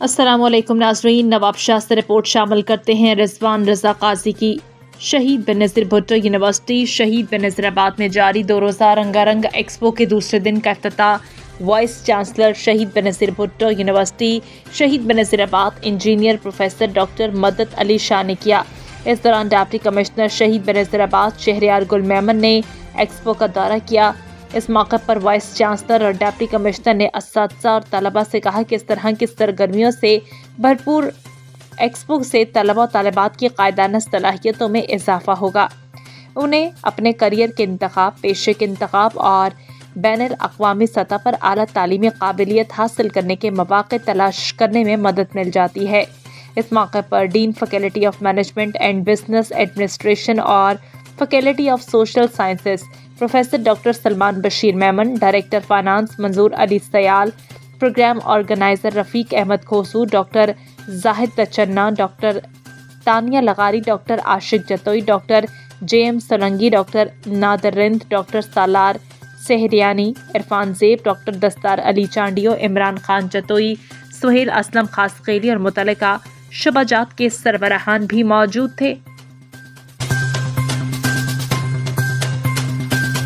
السلام علیکم ناظرین، نواب شاہ سے رپورٹ شامل کرتے ہیں رضوان رضا قاضی کی۔ شہید بینظیر بھٹو یونیورسٹی شہید بنظیر آباد میں جاری 2 روزہ رنگا رنگ ایکسپو کے دوسرے دن کا افتتاح وائس چانسلر شہید بینظیر بھٹو یونیورسٹی شہید بنظیر آباد انجینئر پروفیسر ڈاکٹر مدد علی شاہ نے کیا۔ اس دوران ڈپٹی کمشنر شہید بنظیر آباد شہریار گل میمن نے ایکسپو کا دورہ کیا۔ اس موقع پر وائس چانسلر اور ڈپٹی کمشنر نے اساتذہ اور طلباء سے کہا کہ اس طرح کی سرگرمیوں سے بھرپور ایکسپو سے طلباء و طالبات کی قائدانہ صلاحیتوں میں اضافہ ہوگا۔ انہیں اپنے کیریئر کے انتخاب، پیشے کے انتخاب اور بین الاقوامی سطح پر اعلیٰ تعلیمی قابلیت حاصل کرنے کے مواقع تلاش کرنے میں مدد مل جاتی ہے۔ اس موقع پر dean faculty of management and business administration اور faculty of social sciences professor doctor Salman Bashir Memon, director finance Manzoor Ali Sial, programme organiser Rafiq Ahmed Khoso, doctor Zahid Tachna, doctor Tania لغاری، doctor Ashiq Jatoi, doctor J M Solangi, doctor Nadir Rind, doctor Salar Sahriani, Irfan Zeb, doctor دستار علی چانڈیو، عمران خان جتوئی، سہیل اسلم خاصقیلی اور متعلقہ شعبہ جات کے سربراہان بھی موجود تھے۔